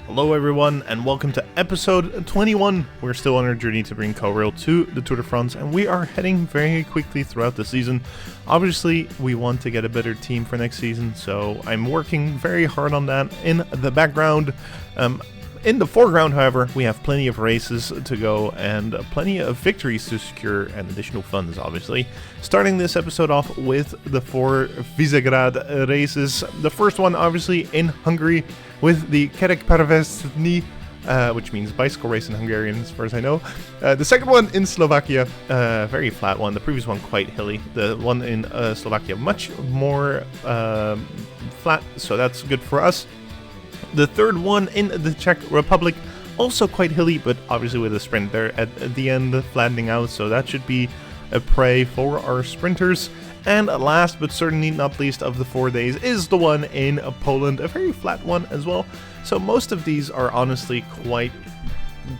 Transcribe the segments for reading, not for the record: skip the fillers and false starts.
Hello everyone, and welcome to episode 21. We're still on our journey to bring KoRail to the Tour de France, and we are heading very quickly throughout the season. Obviously, we want to get a better team for next season, so I'm working very hard on that in the background. In the foreground, however, we have plenty of races to go and plenty of victories to secure and additional funds, obviously. Starting this episode off with the 4 Visegrad races. The first one, obviously, in Hungary with the Kerekpárverseny, which means bicycle race in Hungarian, as far as I know. The second one in Slovakia, very flat one. The previous one quite hilly. The one in Slovakia much more flat, so that's good for us. The third one in the Czech Republic, also quite hilly, but obviously with a sprint there at the end flattening out, so that should be a prey for our sprinters. And last but certainly not least of the 4 days is the one in Poland, a very flat one as well. So most of these are honestly quite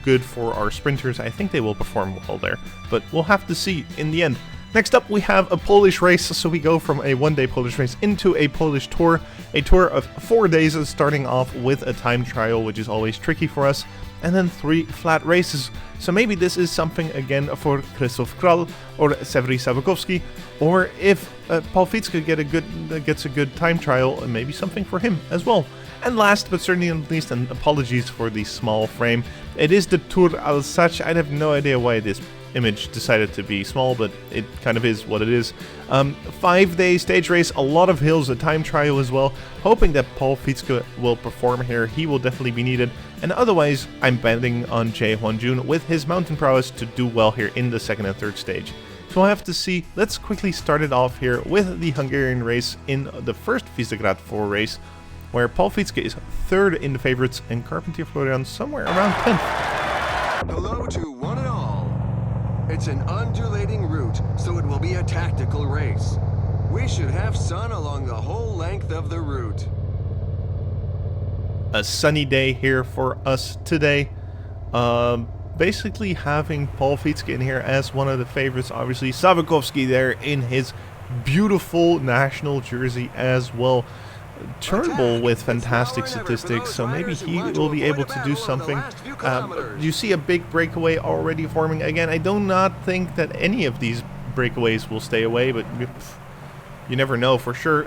good for our sprinters. I think they will perform well there, but we'll have to see in the end. Next up, we have a Polish race, so we go from a one-day Polish race into a Polish tour. A tour of 4 days, starting off with a time trial, which is always tricky for us, and then 3 flat races. So maybe this is something again for Krzysztof Kral or Severy Sawakowski, or if Paul Fitzke gets a good time trial, maybe something for him as well. And last but certainly not least, and apologies for the small frame, it is the Tour Alsace. I have no idea why this image decided to be small, but it kind of is what it is. 5-day stage race, a lot of hills, a time trial as well. Hoping that Paul Fitzke will perform here. He will definitely be needed. And otherwise, I'm betting on Jae Hwan-jun with his mountain prowess to do well here in the second and third stage. So we'll have to see. Let's quickly start it off here with the Hungarian race in the first Visegrad 4 race, where Paul Fitzke is third in the favorites and Carpentier Florian somewhere around 10th. Hello to one and all. It's an undulating route, so it will be a tactical race. We should have sun along the whole length of the route. A sunny day here for us today. Basically having Paul Fitzke in here as one of the favorites. Obviously Sawakowski there in his beautiful national jersey as well. Turnbull with fantastic statistics, so maybe he will be able to do something. You see a big breakaway already forming. Again, I do not think that any of these breakaways will stay away, but you never know for sure.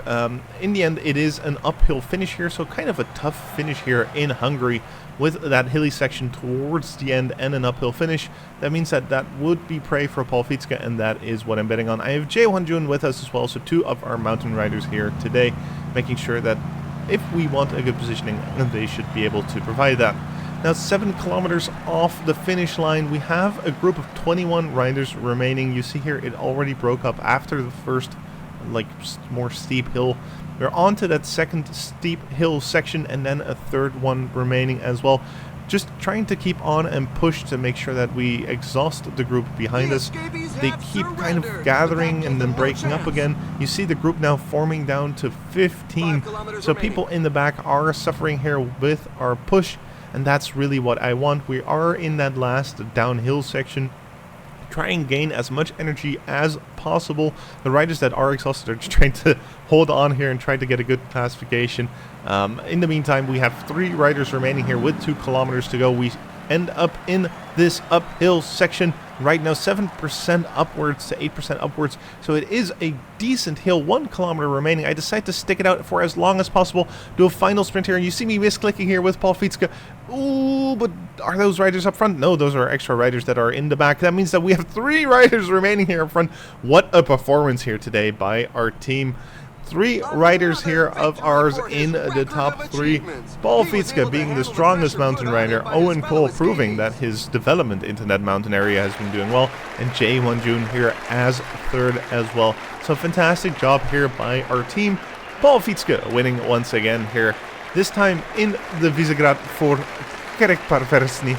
In the end, it is an uphill finish here, so kind of a tough finish here in Hungary with that hilly section towards the end and an uphill finish. That means that would be prey for Paul Fitzke, and that is what I'm betting on. I have Jae Hwan-jun with us as well, so 2 of our mountain riders here today, making sure that if we want a good positioning, they should be able to provide that. Now 7 kilometers off the finish line, we have a group of 21 riders remaining. You see here it already broke up after the first more steep hill. We're on to that second steep hill section and then a third one remaining as well. Just trying to keep on and push to make sure that we exhaust the group behind us. They keep kind of gathering and then breaking up again. You see the group now forming down to 15. So people in the back are suffering here with our push, and that's really what I want. We are in that last downhill section. Try and gain as much energy as possible. The riders that are exhausted are just trying to hold on here and try to get a good classification. In the meantime, we have 3 riders remaining here with 2 kilometers to go. We end up in this uphill section right now, 7% upwards to 8% upwards, so it is a decent hill. 1 kilometer remaining. I decide to stick it out for as long as possible, do a final sprint here, and you see me misclicking here with Paul Fitzke. Ooh, but are those riders up front? No, those are extra riders that are in the back. That means that we have 3 riders remaining here up front. What a performance here today by our team. 3 riders here of ours in the top 3. Paul Fitzke being the strongest mountain rider. Owen Cole proving that his development into that mountain area has been doing well. And Jae Hwan-jun here as third as well. So fantastic job here by our team. Paul Fitzke winning once again here. This time in the Visegrad for Kerekpárverseny.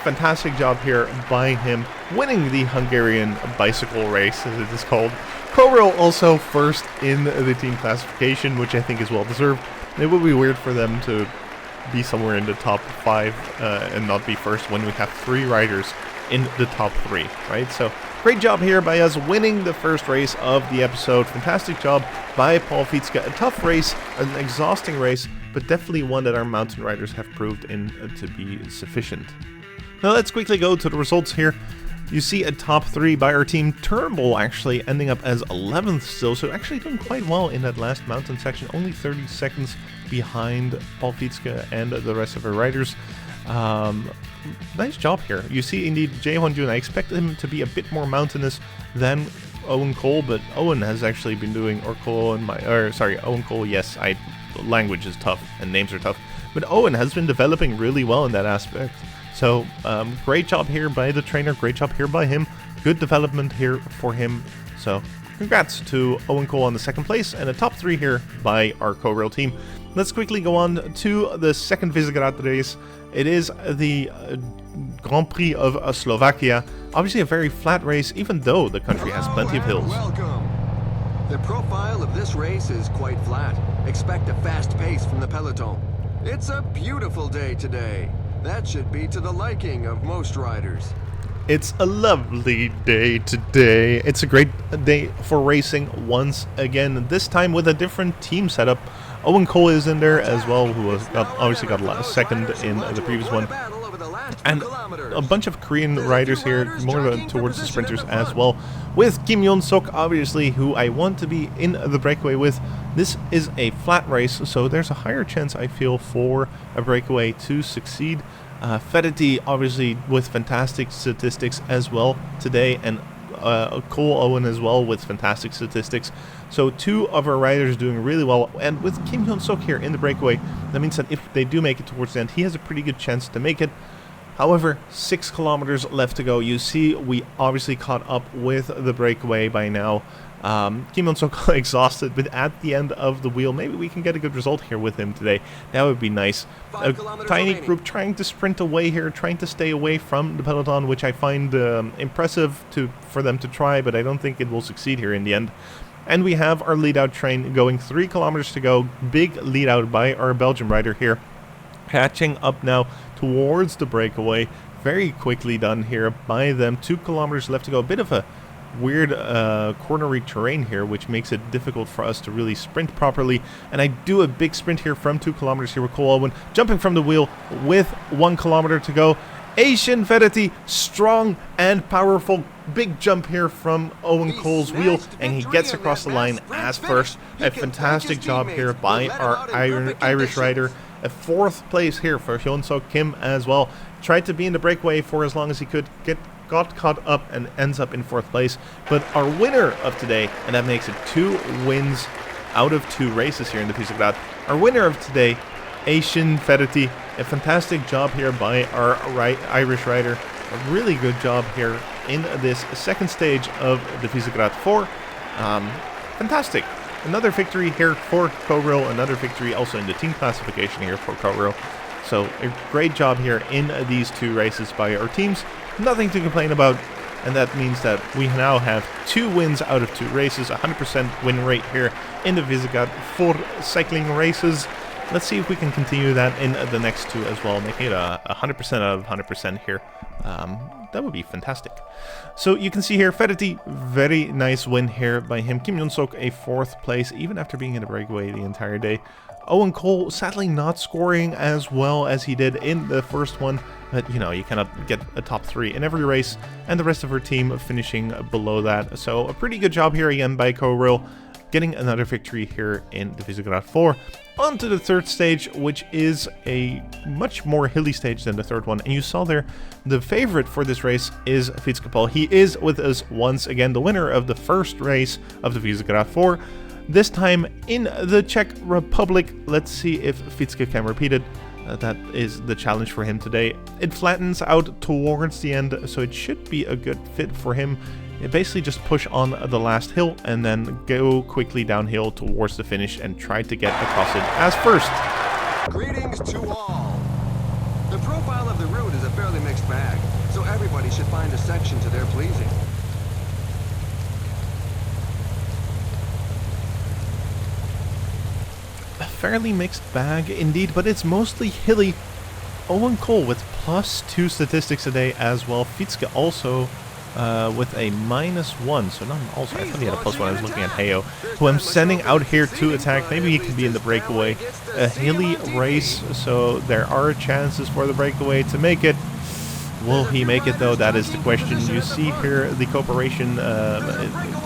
Fantastic job here by him, winning the Hungarian bicycle race, as it is called. KoRail also first in the team classification, which I think is well deserved. It would be weird for them to be somewhere in the top 5 and not be first when we have 3 riders in the top 3, right? So great job here by us winning the first race of the episode. Fantastic job by Paul Fitzke. A tough race, an exhausting race, but definitely one that our mountain riders have proved in to be sufficient. Now let's quickly go to the results here. You see a top 3 by our team. Turnbull actually ending up as 11th still, so actually doing quite well in that last mountain section, only 30 seconds behind Paul Fietske and the rest of our riders. Nice job here. You see indeed Jae-Hwan Jun, I expected him to be a bit more mountainous than Owen Cole, but Owen has actually been doing, Owen Cole, yes, language is tough and names are tough, but Owen has been developing really well in that aspect. So, great job here by the trainer, great job here by him, good development here for him. So, congrats to Owen Cole on the 2nd place, and a top 3 here by our KoRail team. Let's quickly go on to the second Visegrad race. It is the Grand Prix of Slovakia. Obviously a very flat race, even though the country has plenty of hills. Welcome. The profile of this race is quite flat. Expect a fast pace from the peloton. It's a beautiful day today. That should be to the liking of most riders. It's a lovely day today. It's a great day for racing once again, this time with a different team setup. Owen Cole is in there as well, who has obviously got a second in the previous one. And a bunch of Korean riders here, more towards the sprinters as well. With Kim Yeon-sok, obviously, who I want to be in the breakaway with. This is a flat race, so there's a higher chance, I feel, for a breakaway to succeed. Fedeti, obviously, with fantastic statistics as well today, and Cole Owen as well with fantastic statistics. So 2 of our riders doing really well, and with Kim Yeon-sok here in the breakaway, that means that if they do make it towards the end, he has a pretty good chance to make it. However, 6 kilometers left to go. You see, we obviously caught up with the breakaway by now. Kim Yeon-sok exhausted, but at the end of the wheel, maybe we can get a good result here with him today. That would be nice. A tiny group trying to sprint away here, trying to stay away from the peloton, which I find impressive for them to try, but I don't think it will succeed here in the end. And we have our lead-out train going 3 kilometers to go. Big lead-out by our Belgian rider here. Catching up now towards the breakaway. Very quickly done here by them. 2 kilometers left to go. A bit of a weird cornery terrain here, which makes it difficult for us to really sprint properly. And I do a big sprint here from 2 kilometers here with Cole Owen, jumping from the wheel with 1 kilometer to go. Asian Fedeti, strong and powerful. Big jump here from Owen Cole's wheel, and he gets across the line as first. A fantastic job here by our Irish rider. A 4th place here for Hyun-Suk Kim as well. Tried to be in the breakaway for as long as he could, got caught up and ends up in 4th place. But our winner of today, and that makes it 2 wins out of 2 races here in the Visegrad. Our winner of today, Asian Fedeti. A fantastic job here by our Irish rider. A really good job here in this 2nd stage of the Visegrad 4. Fantastic. Another victory here for KoRail, another victory also in the team classification here for KoRail. So a great job here in these 2 races by our teams. Nothing to complain about, and that means that we now have 2 wins out of 2 races, 100% win rate here in the Visegrad 4 cycling races. Let's see if we can continue that in the next 2 as well, making it a 100% out of 100% here. That would be fantastic. So you can see here, Fedeti, very nice win here by him. Kim Yeon-sok, a 4th place, even after being in the breakaway the entire day. Owen Cole, sadly not scoring as well as he did in the first one. But, you know, you cannot get a top 3 in every race. And the rest of our team finishing below that. So a pretty good job here again by KoRail, getting another victory here in the Visegrad 4. On to the 3rd stage, which is a much more hilly stage than the 3rd one. And you saw there, the favorite for this race is Fietske Paul. He is with us once again, the winner of the 1st race of the Visegrad 4. This time in the Czech Republic. Let's see if Fietske can repeat it. That is the challenge for him today. It flattens out towards the end, so it should be a good fit for him. Basically just push on the last hill and then go quickly downhill towards the finish and try to get across it as first. Greetings to all. The profile of the route is a fairly mixed bag, so everybody should find a section to their pleasing. A fairly mixed bag indeed, but it's mostly hilly. Owen Cole with +2 statistics today as well. Fietske also with a -1. So not also, I thought he had a +1. I was looking at Heo, who I'm sending out here to attack. Maybe he can be in the breakaway. A hilly race, so there are chances for the breakaway to make it. Will he make it though? That is the question. You see here the cooperation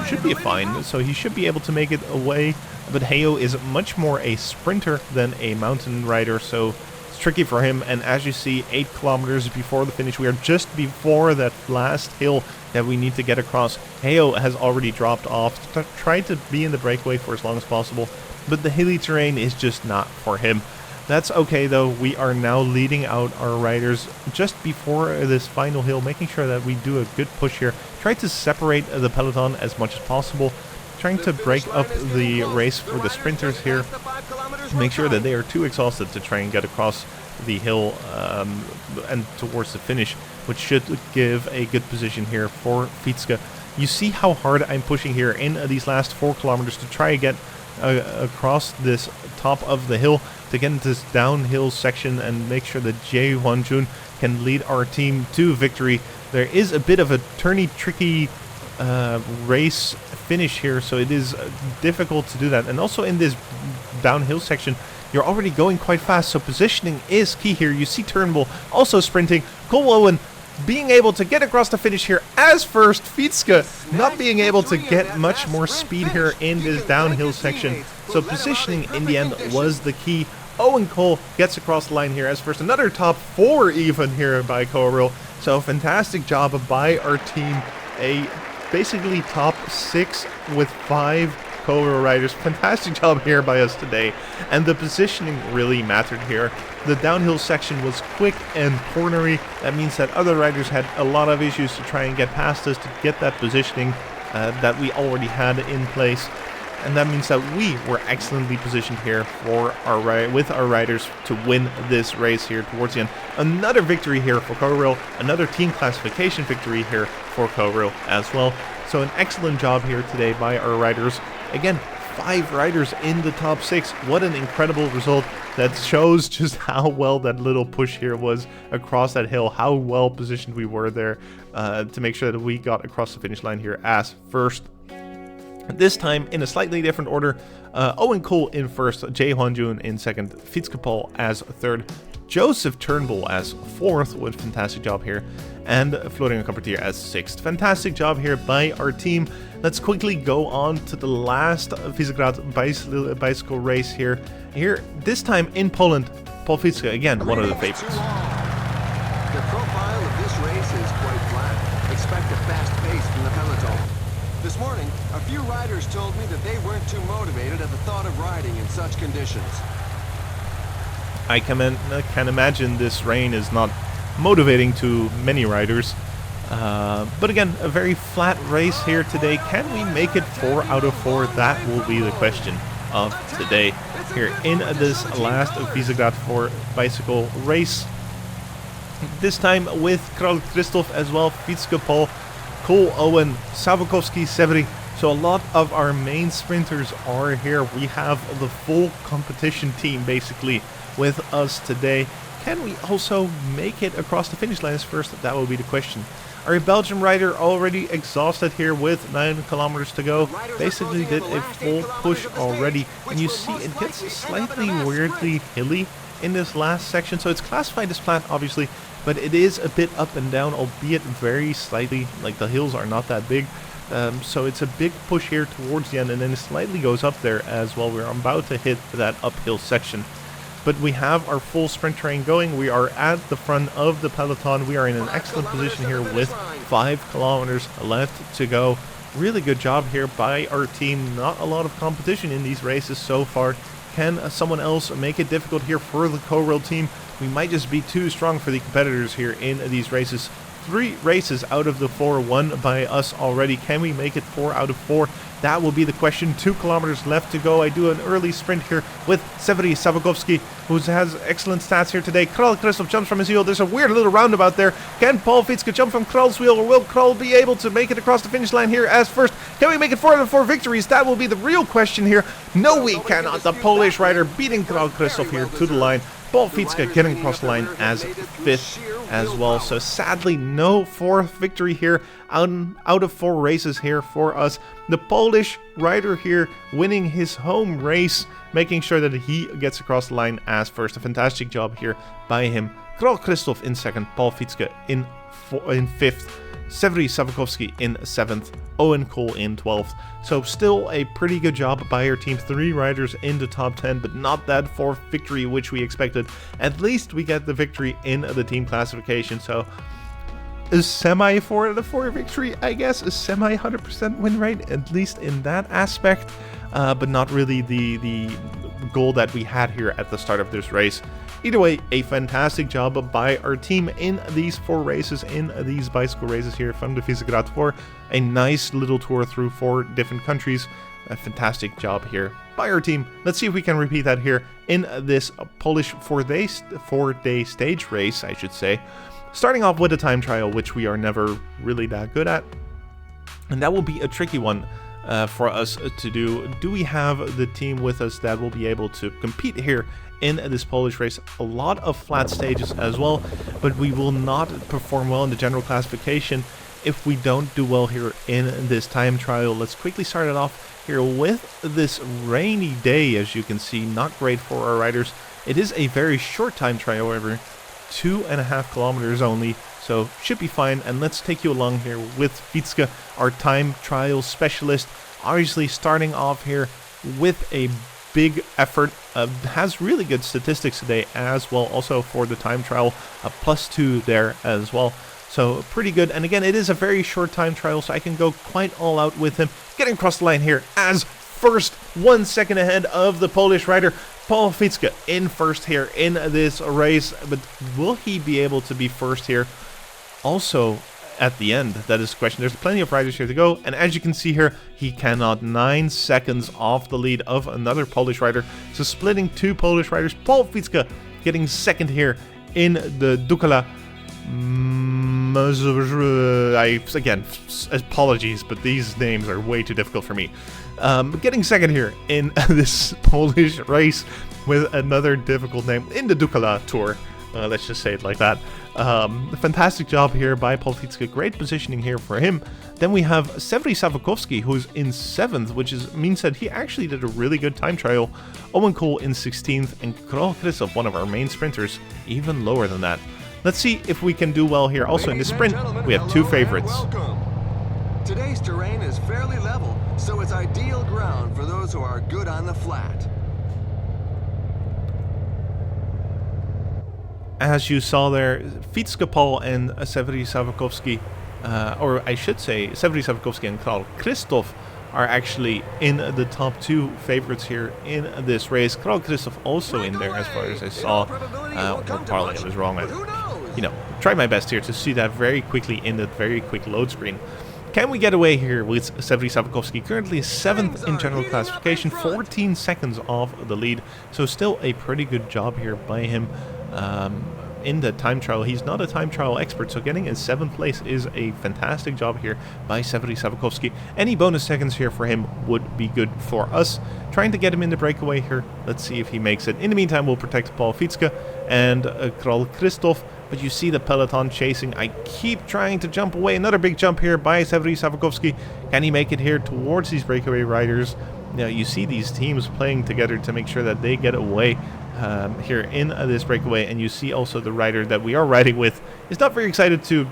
should be fine, so he should be able to make it away. But Heo is much more a sprinter than a mountain rider, so it's tricky for him. And as you see, 8 kilometers before the finish, we are just before that last hill that we need to get across. Heo has already dropped off, tried to be in the breakaway for as long as possible, but the hilly terrain is just not for him. That's okay though. We are now leading out our riders just before this final hill, making sure that we do a good push here. Try to separate the peloton as much as possible, trying to break up the race for the sprinters here, make sure that they are too exhausted to try and get across the hill and towards the finish, which should give a good position here for Fietske. You see how hard I'm pushing here in these last 4 kilometers to try and get across this top of the hill, to get into this downhill section and make sure that Jae Hwan-jun can lead our team to victory. There is a bit of a turny, tricky race finish here, so it is difficult to do that. And also in this downhill section, you're already going quite fast, so positioning is key here. You see Turnbull also sprinting. Cole Owen being able to get across the finish here as first. Fietske not being able to get much more speed here in this downhill section. So positioning in the end was the key. Owen Cole gets across the line here as first. Another top 4 even here by KoRail. So fantastic job by our team. A basically top 6 with 5 KoRail riders. Fantastic job here by us today. And the positioning really mattered here. The downhill section was quick and cornery. That means that other riders had a lot of issues to try and get past us, to get that positioning that we already had in place. And that means that we were excellently positioned here for with our riders to win this race here towards the end. Another victory here for KoRail, another team classification victory here for KoRail as well. So an excellent job here today by our riders. Again, 5 riders in the top 6. What an incredible result. That shows just how well that little push here was across that hill, how well positioned we were there to make sure that we got across the finish line here as first. This time in a slightly different order. Owen Cole in first, Jae Hwan-jun in second, Fietske Paul as third, Joseph Turnbull as fourth with fantastic job here, and Florian Compertier as sixth. Fantastic job here by our team. Let's quickly go on to the last Visegrad bicycle race here. This time in Poland, Paul Fietske, again, one of the favorites. The profile of this race is quite flat. Expect a fast pace from the peloton. This morning, a few riders told me that they weren't too motivated at the thought of riding in such conditions. I can imagine this rain is not motivating to many riders. But again, a very flat race here today. Can we make it 4 out of 4? That will be the question of today here in this last Visegrad 4 bicycle race. This time with Karl Christoph as well, Fietske Paul, Cole Owen, Savukowski, Severi. So a lot of our main sprinters are here. We have the full competition team basically with us today. Can we also make it across the finish lines first? That will be the question. Our Belgian rider already exhausted here with 9 kilometers to go. Basically did a full push already. And you see it gets slightly weirdly hilly in this last section. So it's classified as flat obviously, but it is a bit up and down, albeit very slightly. Like the hills are not that big. So it's a big push here towards the end, and then it slightly goes up there as well. We're about to hit that uphill section. But we have our full sprint train going. We are at the front of the peloton. We are in an excellent position here with 5 kilometers left to go. Really good job here by our team. Not a lot of competition in these races so far. Can someone else make it difficult here for the KoRail team? We might just be too strong for the competitors here in these races. 3 races out of the 4 won by us already. Can we make it 4 out of 4? That will be the question. 2 kilometers left to go. I do an early sprint here with Severi Savukowski, who has excellent stats here today. Karl Christoph jumps from his wheel. There's a weird little roundabout there. Can Paul Fietske jump from Kral's wheel, or will Kral be able to make it across the finish line here as first? Can we make it 4 out of 4 victories? That will be the real question here. No, we cannot. The Polish rider beating Karl Christoph here to the line. Paul Fietske getting across the line as 5th as well. So sadly, no 4th victory here out of 4 races here for us. The Polish rider here winning his home race, making sure that he gets across the line as 1st. A fantastic job here by him. KoRail Christoph in 2nd, Paul Fietske in 5th. Severy Savakovsky in 7th, Owen Cole in 12th. So still a pretty good job by our team. 3 riders in the top 10, but not that 4th victory which we expected. At least we get the victory in the team classification. So a semi 4 out of 4 victory, I guess. A semi 100% win rate, at least in that aspect. But not really the goal that we had here at the start of this race. Either way, a fantastic job by our team in these 4 races, in these bicycle races here from the Visegrad Tour. A nice little tour through 4 different countries. A fantastic job here by our team. Let's see if we can repeat that here in this Polish 4-day stage race, I should say. Starting off with a time trial, which we are never really that good at. And that will be a tricky one for us to do. Do we have the team with us that will be able to compete here in this Polish race? A lot of flat stages as well, but we will not perform well in the general classification if we don't do well here in this time trial. Let's quickly start it off here with this rainy day. As you can see, not great for our riders. It is a very short time trial, however, 2.5 kilometers only, so should be fine. And let's take you along here with Fietske, our time trial specialist. Obviously starting off here with a big effort, has really good statistics today as well, also for the time trial, a +2 there as well, so pretty good. And again, it is a very short time trial, so I can go quite all out with him, getting across the line here as 1st, 1 second ahead of the Polish rider Paul Fietske in 1st here in this race. But will he be able to be 1st here also at the end? That is the question. There's plenty of riders here to go, and as you can see here, he cannot. 9 seconds off the lead of another Polish rider, so splitting 2 Polish riders. Paul Fietske getting 2nd here in the Dukala. Again, apologies, but these names are way too difficult for me. Getting 2nd here in this Polish race with another difficult name in the Dukala Tour. Let's just say it like that. Fantastic job here by Paul Fietske. Great positioning here for him. Then we have Severy Savakovsky, who's in 7th, which means that he actually did a really good time trial. Owen Cole in 16th, and KoRail Christoph, one of our main sprinters, even lower than that. Let's see if we can do well here. Also in the sprint, we have 2 favorites. Welcome. Today's terrain is fairly level, so it's ideal ground for those who are good on the flat. As you saw there, Fietske Paul and Severy Savakovsky, or I should say Severy Savakovsky and KoRail Christoph, are actually in the top 2 favorites here in this race. KoRail Christoph also in there, as far as I saw. Probably I was wrong. I tried my best here to see that very quickly in that very quick load screen. Can we get away here with Severy Savakovsky? Currently 7th in general classification, 14 seconds off the lead. So still a pretty good job here by him in the time trial. He's not a time trial expert, so getting in 7th place is a fantastic job here by Severy Savakovsky. Any bonus seconds here for him would be good for us. Trying to get him in the breakaway here. Let's see if he makes it. In the meantime, we'll protect Paul Fietske and KoRail Christoph. But you see the peloton chasing. I keep trying to jump away. Another big jump here by Severy Savakovsky. Can he make it here towards these breakaway riders? Now you see these teams playing together to make sure that they get away here in this breakaway. And you see also the rider that we are riding with is not very excited to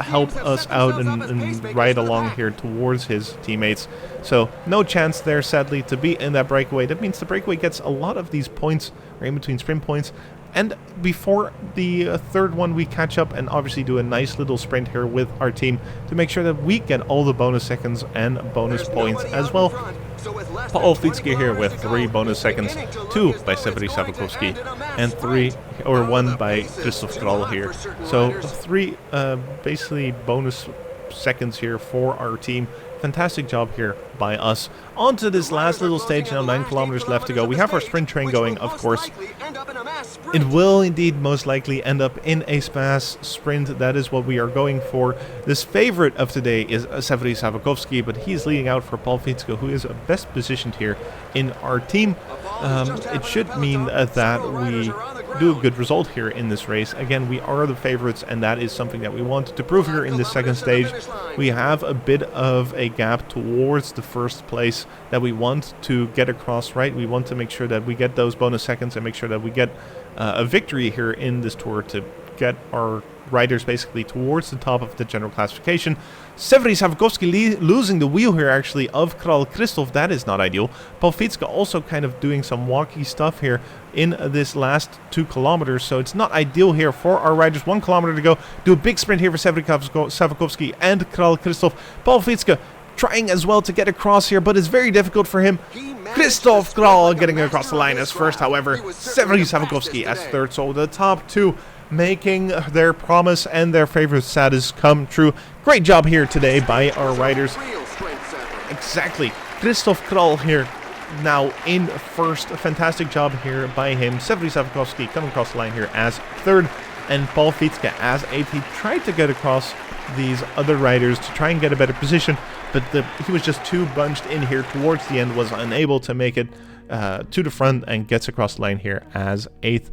help us out and ride along here towards his teammates. So no chance there, sadly, to be in that breakaway. That means the breakaway gets a lot of these points, or in between sprint points. And before the 3rd one, we catch up and obviously do a nice little sprint here with our team to make sure that we get all the bonus seconds and bonus points as well. Paul Fietske here with 3 bonus seconds, 2 by Severy Savakovsky, and 1 by Christoph KoRail here. So 3 basically bonus seconds here for our team. Fantastic job here by us. On to this last little stage now, 9 kilometers left to go. We have our sprint train going, of course. It will indeed most likely end up in a mass sprint. That is what we are going for. This favorite of today is Severy Savakovsky, but he's leading out for Paul Fietske, who is best positioned here in our team. It should mean that we do a good result here in this race. Again, we are the favorites, and that is something that we want to prove here in this second stage. We have a bit of a gap towards the first place that we want to get across, right? We want to make sure that we get those bonus seconds and make sure that we get a victory here in this tour to get our riders basically towards the top of the general classification. Severy Savakovsky losing the wheel here actually of KoRail Christoph. That is not ideal. Paul Fietske also kind of doing some walky stuff here in this last 2 kilometers, so it's not ideal here for our riders. 1 kilometer to go. Do a big sprint here for Severy Savakovsky and KoRail Christoph. Paul Fietske trying as well to get across here, but it's very difficult for him. Christoph KoRail getting across the line as first, however, Severy Savakovsky as third, so the top 2 making their promise and their favorite status come true. Great job here today by our riders. Exactly. Christoph KoRail here now in first. A fantastic job here by him. Severy Savakovsky coming across the line here as third, and Paul Fietske as eighth. He tried to get across these other riders to try and get a better position, but he was just too bunched in here towards the end, was unable to make it to the front, and gets across the line here as eighth.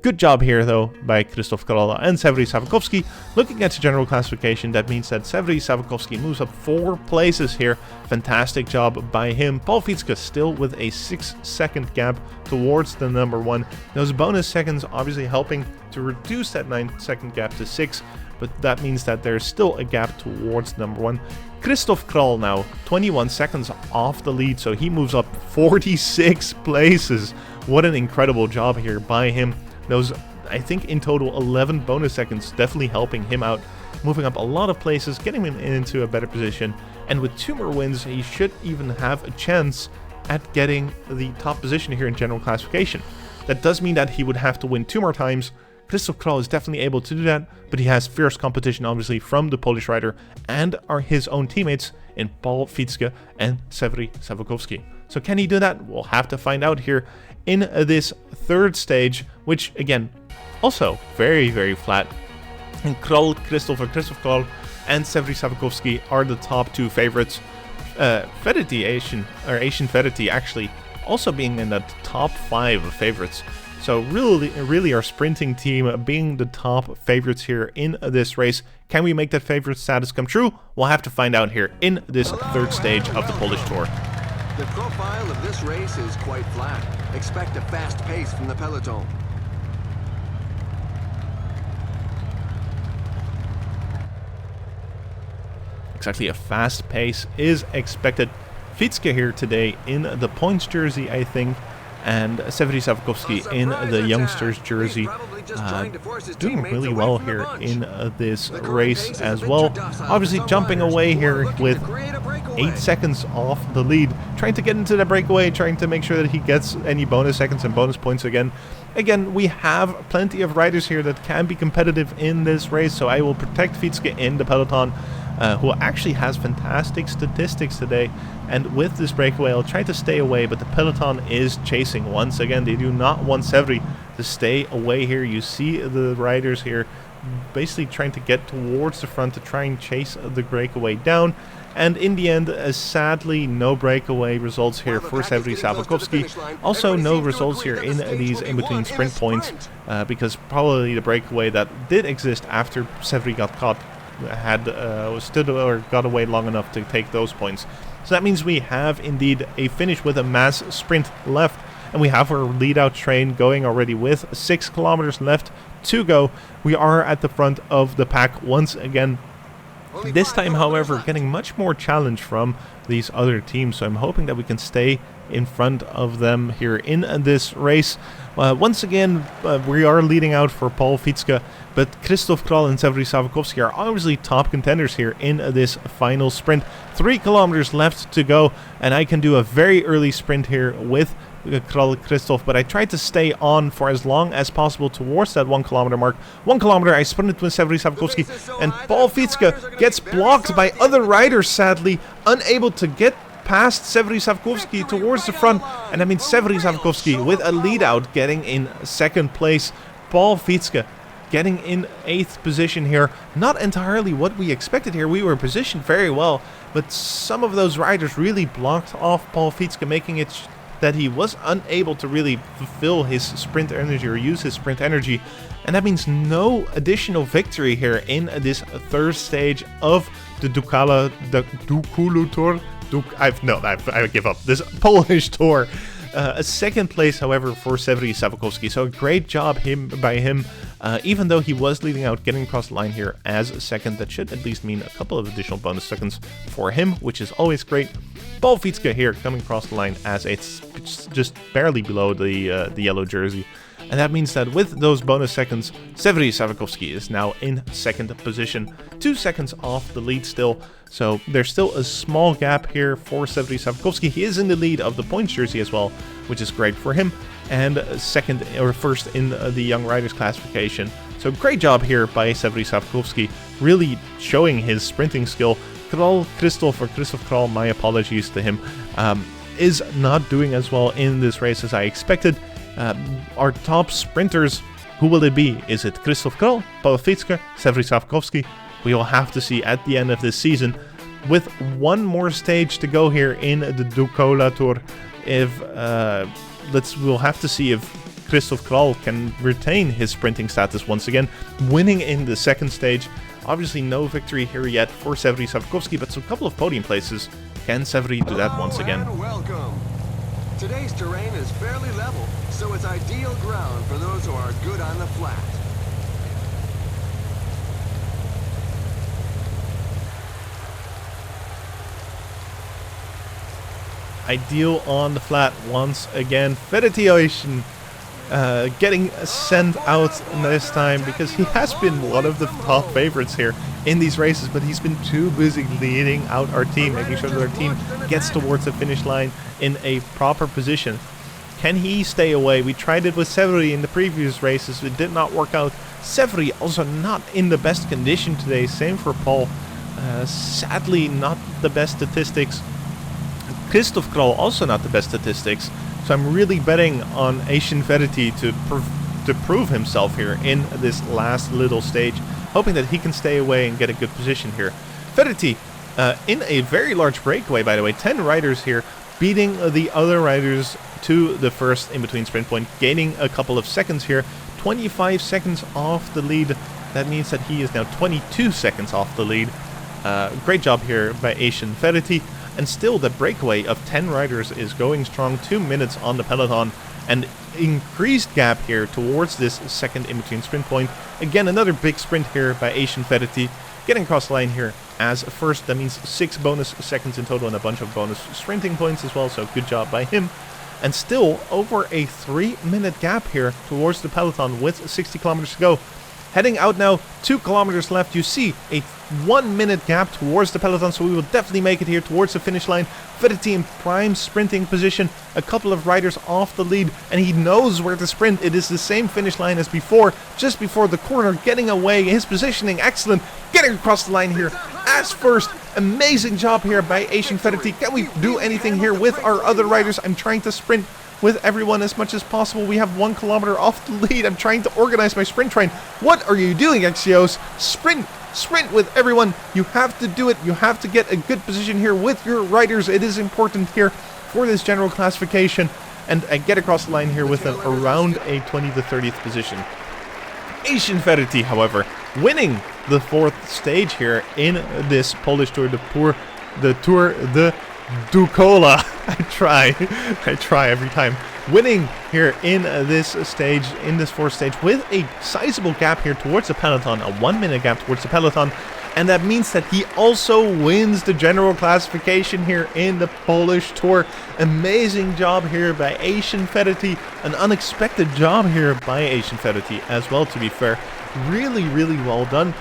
Good job here, though, by Christoph KoRail and Severy Savakovsky. Looking at the general classification, that means that Severy Savakovsky moves up 4 places here. Fantastic job by him. Paul Fietske still with a 6-second gap towards the number 1. Those bonus seconds obviously helping to reduce that 9-second gap to 6, but that means that there's still a gap towards number 1. Christoph KoRail now 21 seconds off the lead, so he moves up 46 places. What an incredible job here by him. Those, I think, in total 11 bonus seconds definitely helping him out, moving up a lot of places, getting him into a better position, and with 2 more wins, he should even have a chance at getting the top position here in general classification. That does mean that he would have to win 2 more times. Christoph KoRail is definitely able to do that, but he has fierce competition, obviously, from the Polish rider and his own teammates in Paul Fietske and Severy Savakovsky. So can he do that? We'll have to find out here in this third stage, which again, also very, very flat. And Christoph KoRail and Severy Savakovsky are the top 2 favorites. Asian Fedeti actually also being in the top 5 of favorites. So really our sprinting team being the top favorites here in this race. Can we make that favorite status come true? We'll have to find out here in this third stage of the Polish Tour. The profile of this race is quite flat. Expect a fast pace from the peloton. Exactly, a fast pace is expected. Fietske here today in the points jersey, I think, and Severy Savakovsky in the youngsters jersey, doing really well here in this race as well. Obviously jumping away here with 8 seconds off the lead, trying to get into the breakaway, trying to make sure that he gets any bonus seconds and bonus points again. Again, we have plenty of riders here that can be competitive in this race, so I will protect Fietske in the peloton, who actually has fantastic statistics today. And with this breakaway, I'll try to stay away, but the peloton is chasing once again. They do not want Severy to stay away here. You see the riders here basically trying to get towards the front to try and chase the breakaway down. And in the end, sadly, no breakaway results here for Severy Savakovsky. Also, no results here in these in-between sprint points, because probably the breakaway that did exist after Severy got caught stood or got away long enough to take those points. So that means we have indeed a finish with a mass sprint left, and we have our lead-out train going already with 6 kilometers left to go. We are at the front of the pack once again. This time, however, getting much more challenge from these other teams, so I'm hoping that we can stay in front of them here in this race. Once again, we are leading out for Paul Fietske, but Christoph KoRail and Severy Savakovsky are obviously top contenders here in this final sprint. 3 kilometers left to go, and I can do a very early sprint here with KoRail Christoph, but I tried to stay on for as long as possible towards that 1 kilometer mark. 1 kilometer, I sprinted with Severy Savakovsky, and Paul Fietske gets blocked by other riders, sadly, unable to get past Severy Savkovsky towards the front, and that means Severy Savkovsky with a lead out getting in second place. Paul Fietske getting in 8th position here. Not entirely what we expected here. We were positioned very well, but some of those riders really blocked off Paul Fietske, making it that he was unable to really fulfill his sprint energy or use his sprint energy. And that means no additional victory here in this third stage of the Dukulu Tour. I give up. This Polish tour. A second place, however, for Severy Savkovsky. So a great job by him. Even though he was leading out, getting across the line here as a second. That should at least mean a couple of additional bonus seconds for him, which is always great. Paul Fietske here coming across the line as it's just barely below the yellow jersey. And that means that with those bonus seconds, Severy Savkovsky is now in second position, 2 seconds off the lead still. So there's still a small gap here for Severy Savkovsky. He is in the lead of the points jersey as well, which is great for him. And first in the Young Riders classification. So great job here by Severy Savkovsky, really showing his sprinting skill. Christoph Král, my apologies to him, is not doing as well in this race as I expected. Our top sprinters, who will it be? Is it Christoph Král, Paul Fietske, Severy Savkovsky? We will have to see at the end of this season. With one more stage to go here in the Dukolu Tour, we'll have to see if Christoph Král can retain his sprinting status once again, winning in the second stage. Obviously no victory here yet for Severy Savkovsky, but a couple of podium places. Can Severy do that once again? Welcome. Today's terrain is fairly level, so it's ideal ground for those who are good on the flat. Ideal on the flat once again. Federici getting sent out this time because he has been one of the top favorites here in these races, but he's been too busy leading out our team, making sure that our team gets towards the finish line in a proper position. Can he stay away? We tried it with Severy in the previous races. It did not work out. Severy also not in the best condition today. Same for Paul. Sadly, not the best statistics. Christoph Král also not the best statistics. So I'm really betting on Asian Federici to prove himself here in this last little stage, hoping that he can stay away and get a good position here. Federici in a very large breakaway, by the way. 10 riders here, beating the other riders to the first in-between sprint point, gaining a couple of seconds here. 25 seconds off the lead. That means that he is now 22 seconds off the lead. Great job here by Asian Federici. And still the breakaway of 10 riders is going strong. 2 minutes on the peloton. And increased gap here towards this second in-between sprint point. Again, another big sprint here by Asian Federici. Getting across the line here as first. That means 6 bonus seconds in total and a bunch of bonus sprinting points as well. So good job by him. And still over a 3-minute gap here towards the peloton with 60 kilometers to go. Heading out now, 2 kilometers left. You see a 1-minute gap towards the peloton, so we will definitely make it here towards the finish line. Federici in prime sprinting position, a couple of riders off the lead, and he knows where to sprint. It is the same finish line as before, just before the corner, getting away. His positioning excellent, getting across the line here as first. Amazing job here by Asian Federici. Can we do anything here with our other riders? I'm trying to sprint with everyone as much as possible. We have 1 kilometer off the lead. I'm trying to organize my sprint train. What are you doing, Exios? Sprint with everyone. You have to do it. You have to get a good position here with your riders. It is important here for this general classification. And I get across the line here with around a 20th to 30th position. Asian Federici, however, winning the 4th stage here in this Polish Tour de Dukolu. I try every time. Winning here in this stage, in this 4th stage, with a sizable gap here towards the peloton, a 1-minute gap towards the peloton, and that means that he also wins the general classification here in the Polish Tour. Amazing job here by Asian Federici, an unexpected job here by Asian Federici as well, to be fair. Really, really well done.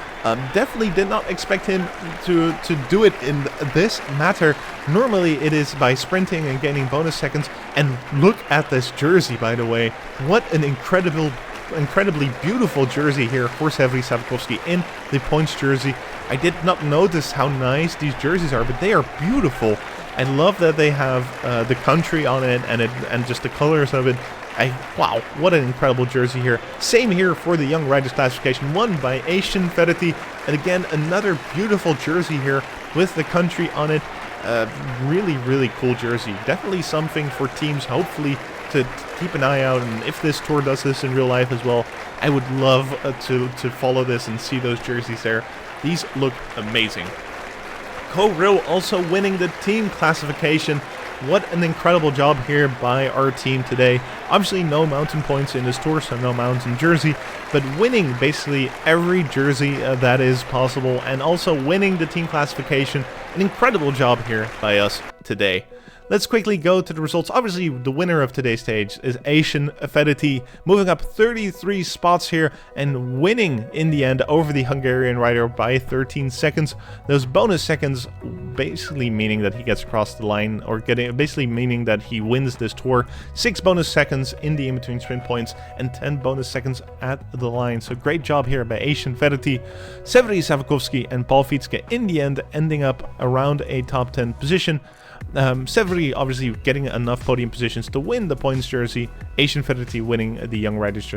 Definitely did not expect him to do it in this matter. Normally it is by sprinting and gaining bonus seconds. And look at this jersey, by the way. What an incredible incredibly beautiful jersey here for Severy Sapkowski in the points jersey. I did not notice how nice these jerseys are, but they are beautiful. I love that they have the country on it and just the colors of it. Wow, what an incredible jersey here. Same here for the Young Riders classification, won by Asian Ferretti. And again, another beautiful jersey here with the country on it. Really, really cool jersey. Definitely something for teams, hopefully, to keep an eye out. And if this tour does this in real life as well, I would love to follow this and see those jerseys there. These look amazing. KoRail also winning the team classification. What an incredible job here by our team today. Obviously no mountain points in this tour, so no mountain jersey, but winning basically every jersey that is possible and also winning the team classification. An incredible job here by us today. Let's quickly go to the results. Obviously, the winner of today's stage is Asian Ferretti, moving up 33 spots here and winning in the end over the Hungarian rider by 13 seconds. Those bonus seconds basically meaning that he gets across the line, or basically meaning that he wins this tour. 6 bonus seconds in the in-between sprint points and 10 bonus seconds at the line. So great job here by Asian Ferretti, Severy Sapkowski and Paul Fietske in the end, ending up around a top 10 position. Severy obviously getting enough podium positions to win the points jersey, Asian Ferretti winning the Young Riders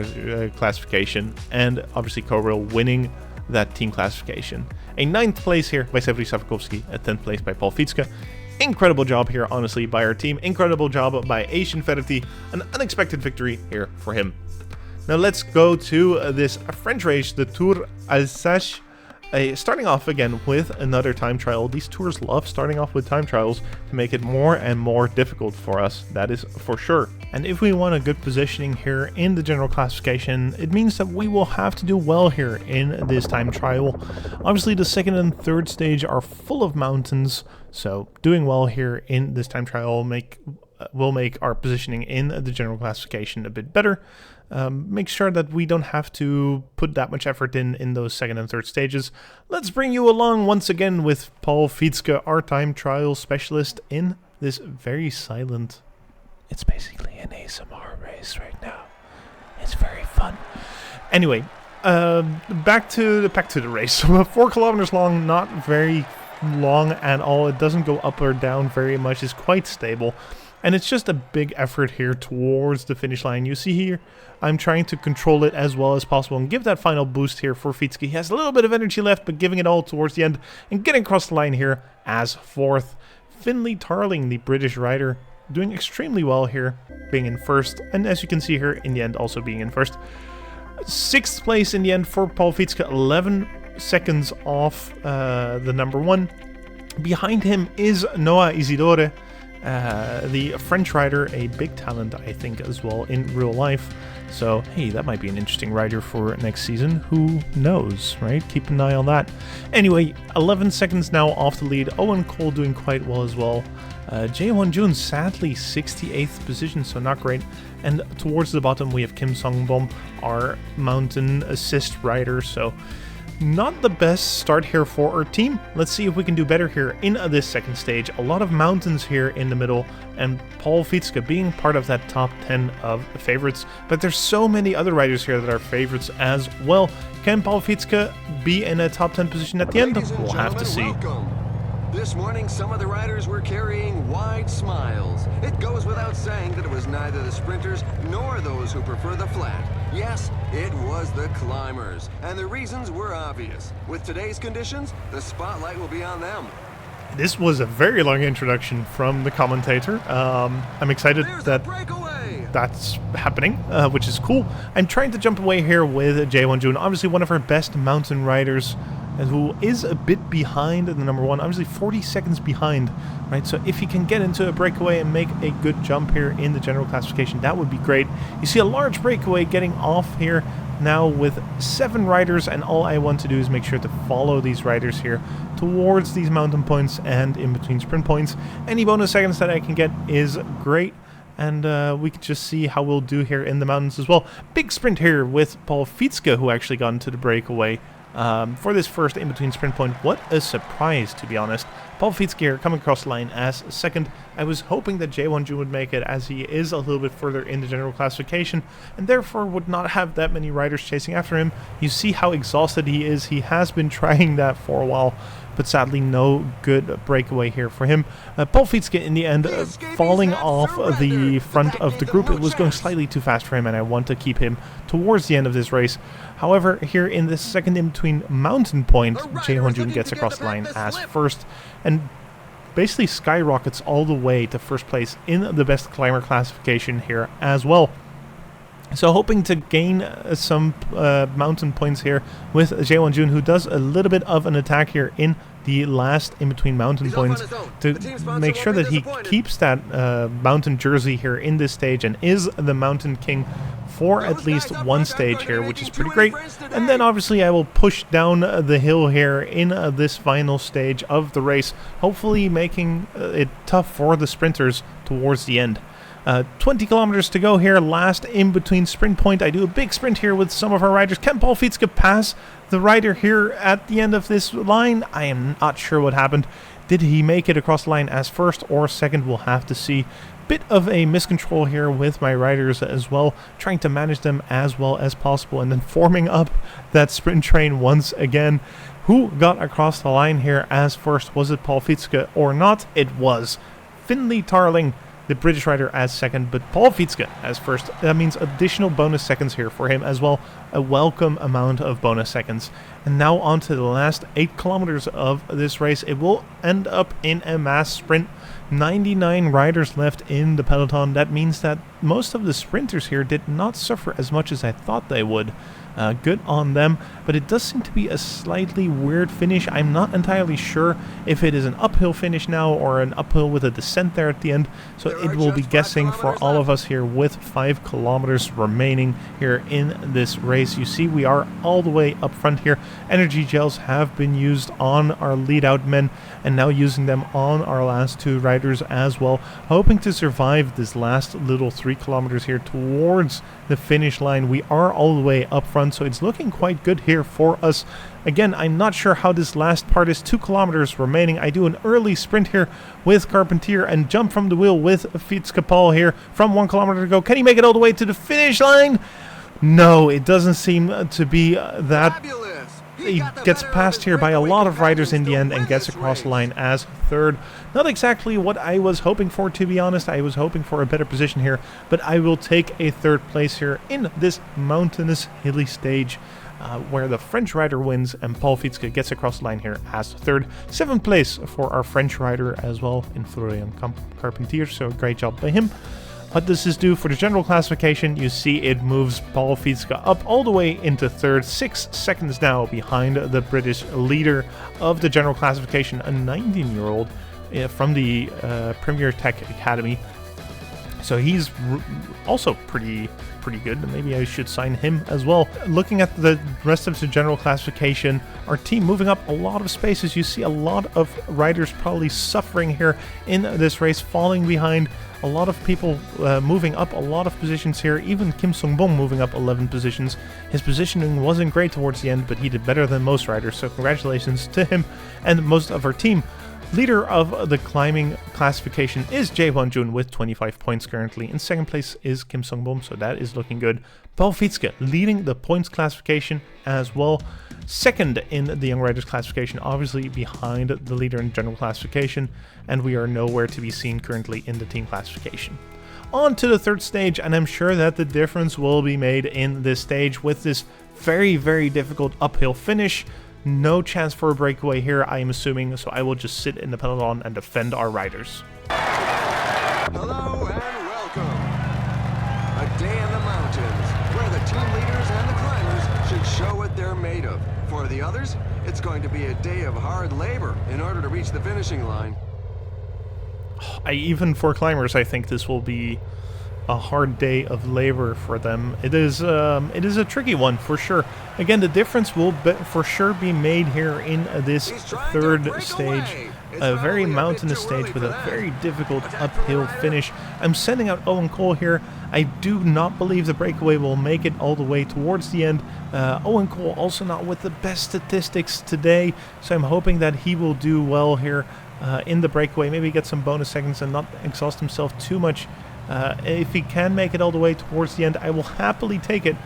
classification, and obviously KoRail winning that team classification. A 9th place here by Severy Sapkowski, a 10th place by Paul Fietske. Incredible job here, honestly, by our team. Incredible job by Asian Ferretti. An unexpected victory here for him. Now let's go to this French race, the Tour Alsace. Starting off again with another time trial. These tours love starting off with time trials to make it more and more difficult for us, that is for sure. And if we want a good positioning here in the general classification, it means that we will have to do well here in this time trial. Obviously the second and third stage are full of mountains, so doing well here in this time trial will make our positioning in the general classification a bit better. Make sure that we don't have to put that much effort in those second and third stages. Let's bring you along once again with Paul Fietske, our time trial specialist, in this very silent... It's basically an ASMR race right now. It's very fun. Anyway, back to the race. 4 kilometers long, not very long at all. It doesn't go up or down very much. It's quite stable. And it's just a big effort here towards the finish line. You see here, I'm trying to control it as well as possible and give that final boost here for Fietske. He has a little bit of energy left, but giving it all towards the end and getting across the line here as 4th. Finley Tarling, the British rider, doing extremely well here, being in 1st. And as you can see here, in the end, also being in 1st. 6th place in the end for Paul Fietske, 11 seconds off the number 1. Behind him is Noah Isidore, the French rider, a big talent, I think, as well in real life. So, hey, that might be an interesting rider for next season. Who knows, right? Keep an eye on that. Anyway, 11 seconds now off the lead. Owen Cole doing quite well as well. Jae-won Jun, sadly, 68th position, so not great. And towards the bottom, we have Kim Song-bom, our mountain assist rider. So, not the best start here for our team. Let's see if we can do better here in this second stage. A lot of mountains here in the middle, and Paul Fietske being part of that top 10 of favorites. But there's so many other riders here that are favorites as well. Can Paul Fietske be in a top 10 position at the end? We'll have to see. Welcome. This morning, some of the riders were carrying wide smiles. It goes without saying that it was neither the sprinters nor those who prefer the flat. Yes, it was the climbers, and the reasons were obvious. With today's conditions, the spotlight will be on them. This was a very long introduction from the commentator. I'm excited that that's happening, which is cool. I'm trying to jump away here with Jae-won Jun, obviously one of our best mountain riders, and who is a bit behind in the number 1, obviously 40 seconds behind, right? So if he can get into a breakaway and make a good jump here in the general classification, that would be great. You see a large breakaway getting off here now with 7 riders, and all I want to do is make sure to follow these riders here towards these mountain points and in between sprint points. Any bonus seconds that I can get is great. And we can just see how we'll do here in the mountains as well. Big sprint here with Paul Fietske, who actually got into the breakaway. for this first in-between sprint point. What a surprise, to be honest. Paul Fietske here coming across the line as second. I was hoping that Jae Won-jun would make it, as he is a little bit further in the general classification and therefore would not have that many riders chasing after him. You see how exhausted he is. He has been trying that for a while, but sadly no good breakaway here for him. Paul Fietske in the end falling off the front of the group. It was going slightly too fast for him, and I want to keep him towards the end of this race. However, here in the second in-between mountain point, Jae Won-jun gets across the line as first and basically skyrockets all the way to first place in the best climber classification here as well. So hoping to gain some mountain points here with Jae Won-jun, who does a little bit of an attack here in the last in-between mountain points to make sure that he keeps that mountain jersey here in this stage and is the mountain king for at least one stage here, which is pretty great. And then obviously I will push down the hill here in this final stage of the race, hopefully making it tough for the sprinters towards the end. 20 kilometers to go here, last in-between sprint point. I do a big sprint here with some of our riders. Can Paul Fietske pass the rider here at the end of this line? I am not sure what happened. Did he make it across the line as first or second? We'll have to see. Bit of a miscontrol here with my riders as well, trying to manage them as well as possible and then forming up that sprint train once again. Who got across the line here as first? Was it Paul Fietske or not? It was Finley Tarling, the British rider, as second, but Paul Fietske as first. That means additional bonus seconds here for him as well. A welcome amount of bonus seconds. And now on to the last 8 kilometers of this race. It will end up in a mass sprint. 99 riders left in the peloton. That means that most of the sprinters here did not suffer as much as I thought they would. Good on them, but it does seem to be a slightly weird finish. I'm not entirely sure if it is an uphill finish now or an uphill with a descent there at the end, so it will be guessing for all of us here with 5 kilometers remaining here in this race. You see we are all the way up front here. Energy gels have been used on our lead out men and now using them on our last 2 riders as well, hoping to survive this last little 3 kilometers here towards the finish line. We are all the way up front, so it's looking quite good here for us. Again, I'm not sure how this last part is. 2 kilometers remaining. I do an early sprint here with Carpentier and jump from the wheel with Fietske Paul here from 1 kilometer to go. Can he make it all the way to the finish line? No, it doesn't seem to be that. He gets passed here by a lot of riders in the end and gets across the line as third. Not exactly what I was hoping for, to be honest. I was hoping for a better position here, but I will take a third place here in this mountainous, hilly stage where the French rider wins and Paul Fietske gets across the line here as third. 7th place for our French rider as well in Florian Carpentier, so great job by him. What does this do for the general classification? You see it moves Paul Fietske up all the way into third, 6 seconds now behind the British leader of the general classification, a 19-year-old from the Premier Tech Academy. So he's also pretty good, and maybe I should sign him as well. Looking at the rest of the general classification, our team moving up a lot of spaces. You see a lot of riders probably suffering here in this race, falling behind. A lot of people moving up a lot of positions here, even Kim Sung-bong moving up 11 positions. His positioning wasn't great towards the end, but he did better than most riders, so congratulations to him and most of our team. Leader of the climbing classification is Jae Won-jun with 25 points currently. In second place is Kim Sung-bom, so that is looking good. Paul Fietske leading the points classification as well. Second in the Young Riders classification, obviously behind the leader in general classification, and we are nowhere to be seen currently in the team classification. On to the third stage, and I'm sure that the difference will be made in this stage with this very, very difficult uphill finish. No chance for a breakaway here, I am assuming, so I will just sit in the peloton and defend our riders. Hello and welcome. A day in the mountains, where the team leaders and the climbers should show what they're made of. For the others, it's going to be a day of hard labor in order to reach the finishing line. Even for climbers, I think this will be a hard day of labor for them. It is a tricky one for sure. Again, the difference will for sure be made here in this third stage. A very mountainous stage with a very difficult uphill finish. I'm sending out Owen Cole here. I do not believe the breakaway will make it all the way towards the end. Owen Cole also not with the best statistics today, so I'm hoping that he will do well here in the breakaway, maybe get some bonus seconds and not exhaust himself too much. If he can make it all the way towards the end, I will happily take it,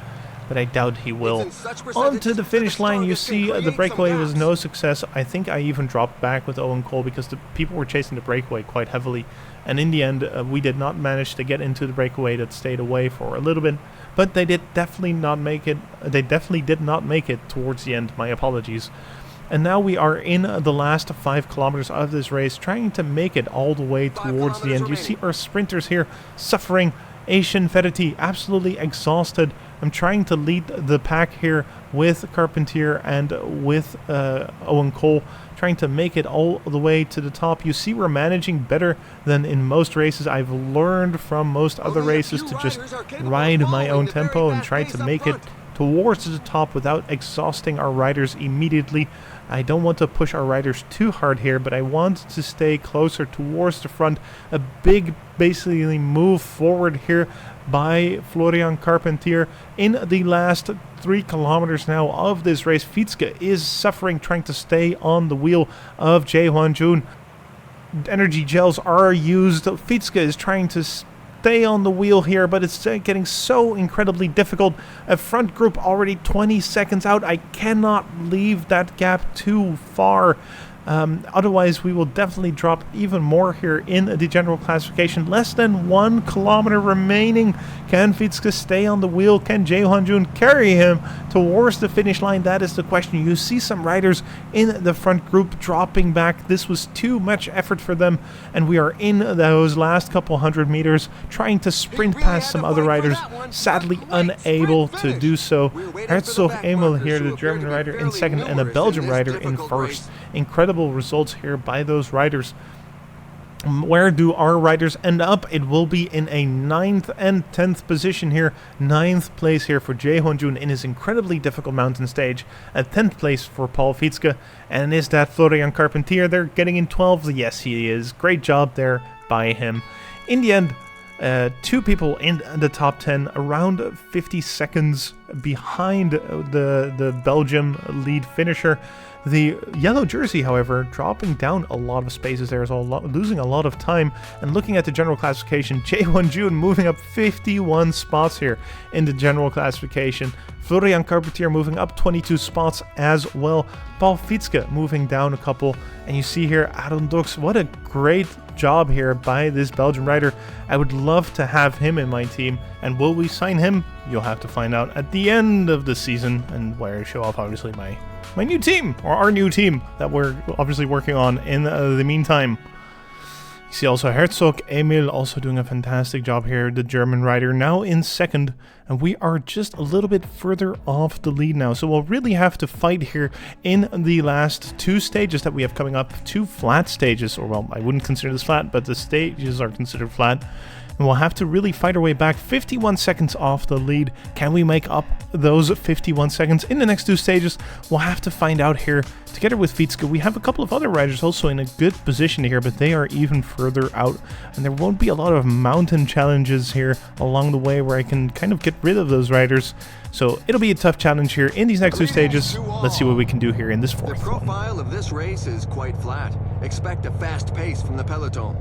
but I doubt he will. On to the finish line, you see the breakaway was no success. I think I even dropped back with Owen Cole because the people were chasing the breakaway quite heavily, and in the end we did not manage to get into the breakaway. That stayed away for a little bit, but they did definitely not make it. They definitely did not make it towards the end. My apologies. And now we are in the last 5 kilometers of this race, trying to make it all the way towards the end. You see our sprinters here suffering. Asian Ferretti absolutely exhausted. I'm trying to lead the pack here with Carpentier and with Owen Cole, trying to make it all the way to the top. You see we're managing better than in most races. I've learned from most other races to just ride my own tempo and try to make it towards the top without exhausting our riders immediately. I don't want to push our riders too hard here, but I want to stay closer towards the front. A big, basically, move forward here by Florian Carpentier in the last 3 kilometers now of this race. Fietske is suffering, trying to stay on the wheel of Jae Hwan-jun. Energy gels are used. Fietske is trying to stay on the wheel here, but it's getting so incredibly difficult. A front group already 20 seconds out. I cannot leave that gap too far. Otherwise, we will definitely drop even more here in the general classification. Less than 1 kilometer remaining. Can Fietske stay on the wheel? Can Jae Hwan-jun carry him towards the finish line? That is the question. You see some riders in the front group dropping back. This was too much effort for them, and we are in those last couple 100 meters trying to sprint past some other riders, sadly unable to do so. Herzog Emil here, the German rider, in second, and a Belgian rider in first. Incredible results here by those riders. Where do our riders end up? It will be in a 9th and 10th position here. 9th place here for Jae Hwan-jun in his incredibly difficult mountain stage. At 10th place for Paul Fietske. And is that Florian Carpentier? They're getting in 12th. Yes, he is. Great job there by him. In the end, 2 people in the top 10, around 50 seconds behind the Belgium lead finisher. The yellow jersey, however, dropping down a lot of spaces there, so losing a lot of time. And looking at the general classification, Jae Hwan-jun moving up 51 spots here in the general classification. Florian Carpentier moving up 22 spots as well. Paul Fietske moving down a couple. And you see here, Aaron Dux, what a great job here by this Belgian rider. I would love to have him in my team. And will we sign him? You'll have to find out at the end of the season, and where I show off, obviously, my new team, or our new team that we're obviously working on in the meantime. You see also Herzog Emil also doing a fantastic job here, the German rider, now in second, and we are just a little bit further off the lead now, so we'll really have to fight here in the last 2 stages that we have coming up. 2 flat stages, or well, I wouldn't consider this flat, but the stages are considered flat. And we'll have to really fight our way back. 51 seconds off the lead. Can we make up those 51 seconds in the next 2 stages? We'll have to find out here. Together with Fietske, we have a couple of other riders also in a good position here, but they are even further out. And there won't be a lot of mountain challenges here along the way where I can kind of get rid of those riders. So it'll be a tough challenge here in these next 2 stages. Let's see what we can do here in this 4th. The profile of this race is quite flat. Expect a fast pace from the peloton.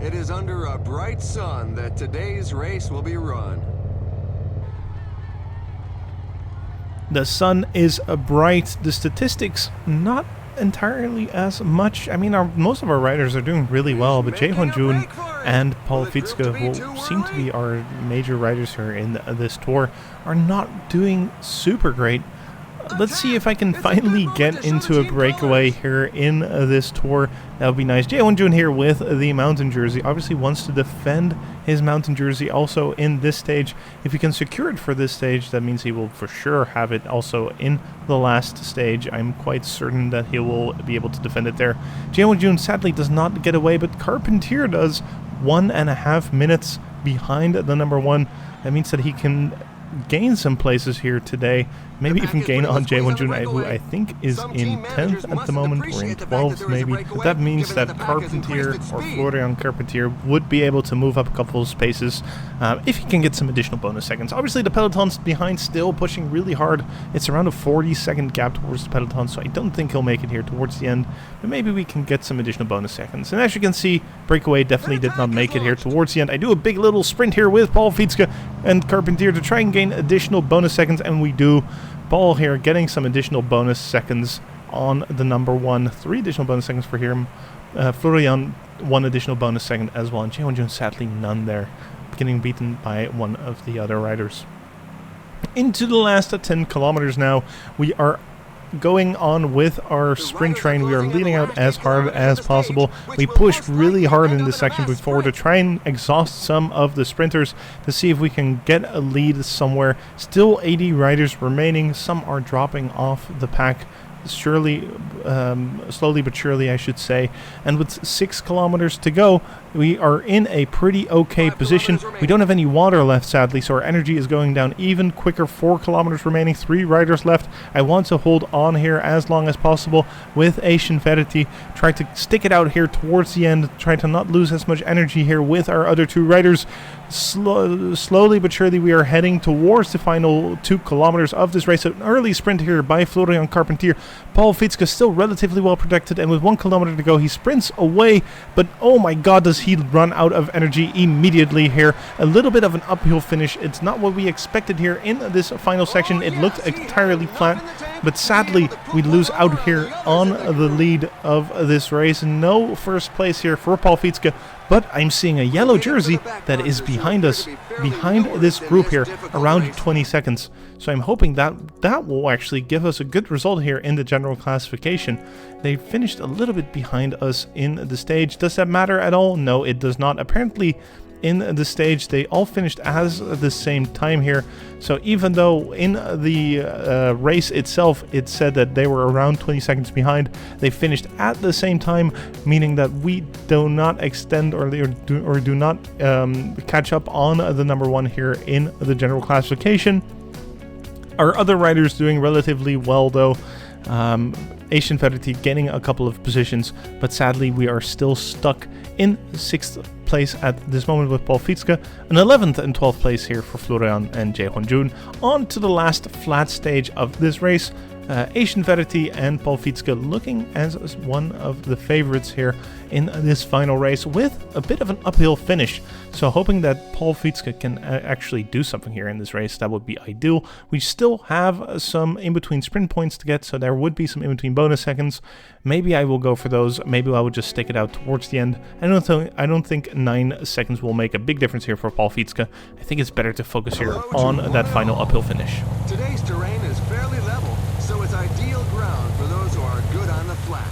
It is under a bright sun that today's race will be run. The sun is bright. The statistics, not entirely as much. I mean, most of our riders are doing really well, but Jae Hwan-jun and Paul Fietske, who seem to be our major riders here in this tour, are not doing super great. Let's see if I can finally get into a breakaway here in this tour. That would be nice. Jae Hwan-jun here with the mountain jersey. Obviously wants to defend his mountain jersey also in this stage. If he can secure it for this stage, that means he will for sure have it also in the last stage. I'm quite certain that he will be able to defend it there. Jae Hwan-jun sadly does not get away, but Carpentier does. 1.5 minutes behind the number 1. That means that he can gain some places here today. maybe even gain on Jaewon Jun, who I think is in 10th at the moment, or in 12th maybe. But that means that Carpentier, or Florian Carpentier, would be able to move up a couple of spaces if he can get some additional bonus seconds. Obviously the peloton's behind, still pushing really hard. It's around a 40-second gap towards the peloton, so I don't think he'll make it here towards the end, but maybe we can get some additional bonus seconds. And as you can see, Breakaway definitely did not make it here towards the end. I do a big little sprint here with Paul Fietske and Carpentier to try and gain additional bonus seconds, and we do. Paul here getting some additional bonus seconds on the number 1. 3 additional bonus seconds for him. Florian, 1 additional bonus second as well, and Jaewon Jun sadly none there, getting beaten by one of the other riders. Into the last 10 kilometers now, we are going on with our sprint train. We are leading out as hard as possible. We pushed really hard in this section before to try and exhaust some of the sprinters to see if we can get a lead somewhere. Still 80 riders remaining. Some are dropping off the pack slowly but surely, I should say. And with 6 kilometers to go, we are in a pretty okay position. We don't have any water left, sadly, so our energy is going down even quicker. 4 kilometers remaining, 3 riders left. I want to hold on here as long as possible with Asian Verity. Try to stick it out here towards the end. Try to not lose as much energy here with our other 2 riders. Slowly but surely we are heading towards the final 2 kilometers of this race. An early sprint here by Florian Carpentier. Paul Fietske still relatively well protected, and with 1 kilometer to go he sprints away, but oh my god, does he run out of energy immediately here. A little bit of an uphill finish. It's not what we expected here in this final section. It looked entirely flat, but sadly we lose out here on the lead of this race. No first place here for Paul Fietske, but I'm seeing a yellow jersey that is behind us, behind this group here, around 20 seconds. So I'm hoping that that will actually give us a good result here in the general classification. They finished a little bit behind us in the stage. Does that matter at all? No, it does not. Apparently, in the stage, they all finished as the same time here. So even though in the race itself it said that they were around 20 seconds behind, they finished at the same time, meaning that we do not extend or do not catch up on the number 1 here in the general classification. Our other riders doing relatively well though. Asian Verity gaining a couple of positions, but sadly we are still stuck in 6th place at this moment with Paul Fietske, an 11th and 12th place here for Florian and Jaewon Jun. On to the last flat stage of this race. Asian Verity and Paul Fietske looking as one of the favorites here in this final race with a bit of an uphill finish. So hoping that Paul Fietske can actually do something here in this race, that would be ideal. We still have some in-between sprint points to get, so there would be some in-between bonus seconds. Maybe I will go for those. Maybe I will just stick it out towards the end. I don't think 9 seconds will make a big difference here for Paul Fietske. I think it's better to focus here on that final uphill finish. Today's terrain is fairly level, so it's ideal ground for those who are good on the flat.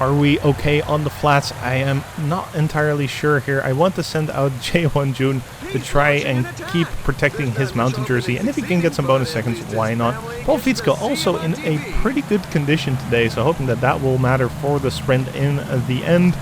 Are we okay on the flats? I am not entirely sure here. I want to send out Jaewon Jun to try and keep protecting his mountain jersey, and if he can get some bonus seconds, why not? Paul Fietske also in a pretty good condition today, so hoping that that will matter for the sprint in the end.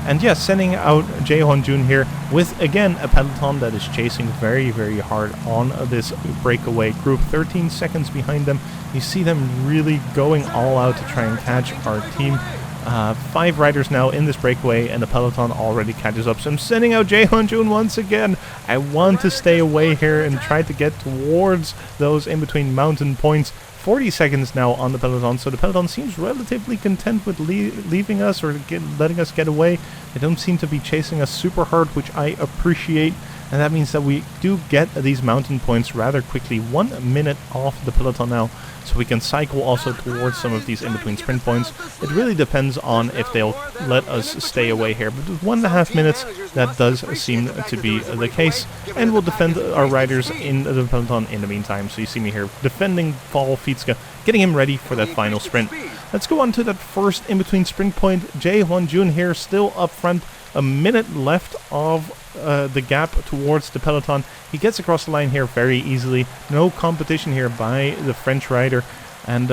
And yes, sending out Jaewon Jun here with, again, a peloton that is chasing very, very hard on this breakaway group. 13 seconds behind them. You see them really going all out to try and catch our team. 5 riders now in this breakaway, and the peloton already catches up. So I'm sending out Jaewon Jun once again. I want to stay away here and try to get towards those in-between mountain points. 40 seconds now on the peloton, so the peloton seems relatively content with leaving us or letting us get away. They don't seem to be chasing us super hard, which I appreciate. And that means that we do get these mountain points rather quickly. 1 minute off the peloton now, so we can cycle also towards some of these in-between sprint points. It really depends on if they'll let us stay away here, but with 1.5 minutes, that does seem to be the case. And we'll defend our riders in the peloton in the meantime. So you see me here defending Paul Fietske, getting him ready for that final sprint. Let's go on to that first in-between sprint point. Jaewon Jun here still up front. A minute left of the gap towards the peloton. He gets across the line here very easily. No competition here by the French rider. And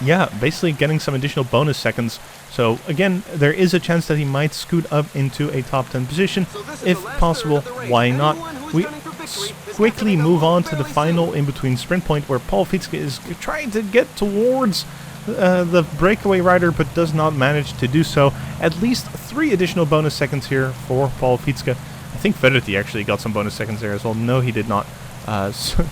yeah, basically getting some additional bonus seconds So again, there is a chance that he might scoot up into a top 10 position. If possible, why not? We quickly move on to the final in-between sprint point where Paul Fietske is trying to get towards the breakaway rider but does not manage to do so. At least 3 additional bonus seconds here for Paul Fietske. I think Federty actually got some bonus seconds there as well. No, he did not.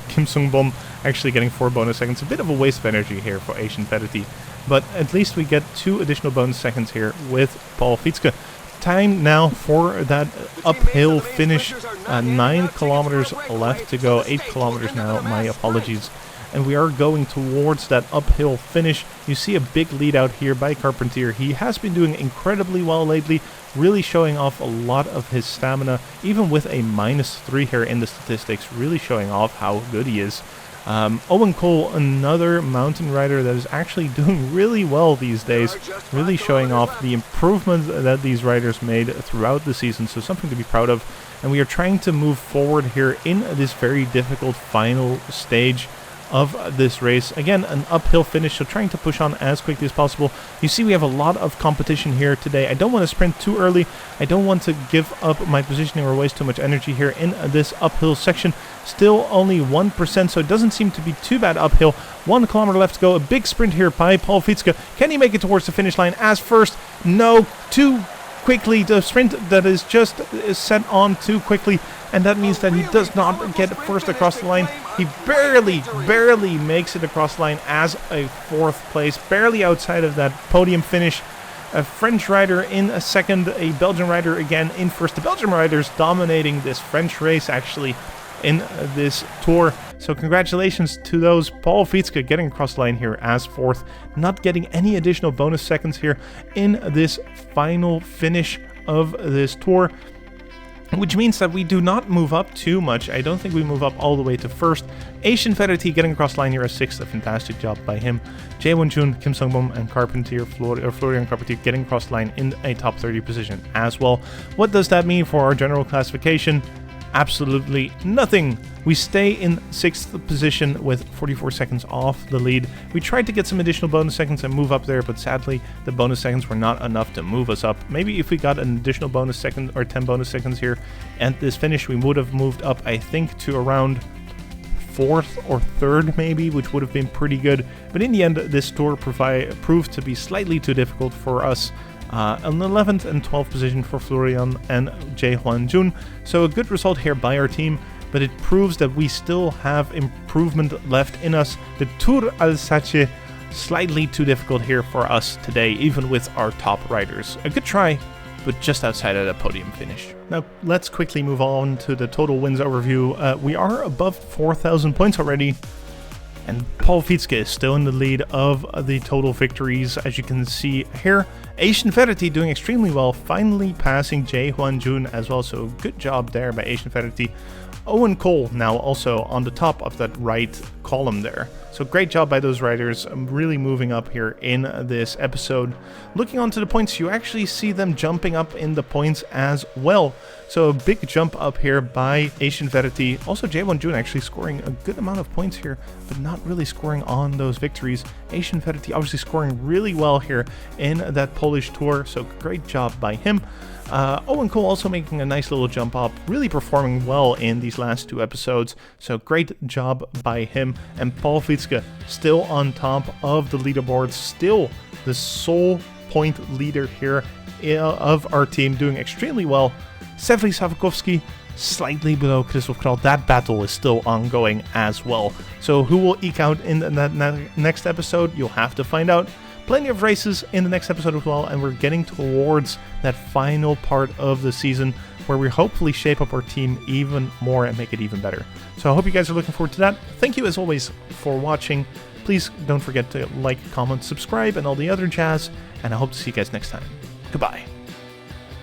Kim Sung-bom actually getting 4 bonus seconds. A bit of a waste of energy here for Asian Federty. But at least we get 2 additional bonus seconds here with Paul Fietske. Time now for that uphill finish. 9 kilometers left to go. 8 kilometers now, my apologies. And we are going towards that uphill finish. You see a big lead out here by Carpentier. He has been doing incredibly well lately, really showing off a lot of his stamina, even with a -3 here in the statistics, really showing off how good he is. Owen Cole, another mountain rider that is actually doing really well these days, really showing off the improvement that these riders made throughout the season, so something to be proud of. And we are trying to move forward here in this very difficult final stage of this race. Again, an uphill finish, so trying to push on as quickly as possible. You see we have a lot of competition here today. I don't want to sprint too early. I don't want to give up my positioning or waste too much energy here in this uphill section. Still only 1%, so it doesn't seem to be too bad uphill. 1 kilometer left to go. A big sprint here by Paul Fietske. Can he make it towards the finish line as first? No, too quickly. The sprint that is just set on too quickly, and that means that he does not get first across the line. He barely makes it across the line as a 4th place, barely outside of that podium finish. A French rider in a second, a Belgian rider again in first. The Belgian riders dominating this French race actually in this tour. So congratulations to those. Paul Fietske getting across the line here as 4th, not getting any additional bonus seconds here in this final finish of this tour, which means that we do not move up too much. I don't think we move up all the way to 1st. Asian Federty getting across the line here as 6th. A fantastic job by him. Jae Won-jun, Kim Sung-bom, and Carpentier, Florian Carpentier getting across the line in a top 30 position as well. What does that mean for our general classification? Absolutely nothing. We stay in 6th position with 44 seconds off the lead. We tried to get some additional bonus seconds and move up there, but sadly the bonus seconds were not enough to move us up. Maybe if we got an additional bonus second or 10 bonus seconds here at this finish, we would have moved up, I think, to around 4th or 3rd maybe, which would have been pretty good. But in the end, this tour proved to be slightly too difficult for us. An 11th and 12th position for Florian and Jae Hwan-jun. So a good result here by our team, but it proves that we still have improvement left in us. The Tour Alsace, slightly too difficult here for us today, even with our top riders. A good try, but just outside of the podium finish. Now, let's quickly move on to the total wins overview. We are above 4,000 points already. And Paul Fietske is still in the lead of the total victories, as you can see here. Asian Federty doing extremely well, finally passing Jae Hwan-jun as well, so good job there by Asian Federty. Owen Cole now also on the top of that right column there. So great job by those riders, really moving up here in this episode. Looking onto the points, you actually see them jumping up in the points as well. So a big jump up here by Asian Federty. Also Jae Won-jun actually scoring a good amount of points here, but not really scoring on those victories. Asian Federty obviously scoring really well here in that Polish tour, so great job by him. Owen Cole also making a nice little jump up, really performing well in these last 2 episodes, so great job by him. And Paul Fietske still on top of the leaderboard, still the sole point leader here of our team, doing extremely well. Sevli Savakovsky slightly below Christoph Kral. That battle is still ongoing as well. So who will eke out in that next episode? You'll have to find out. Plenty of races in the next episode as well, and we're getting towards that final part of the season where we hopefully shape up our team even more and make it even better. So I hope you guys are looking forward to that. Thank you as always for watching. Please don't forget to like, comment, subscribe, and all the other jazz, and I hope to see you guys next time. Goodbye.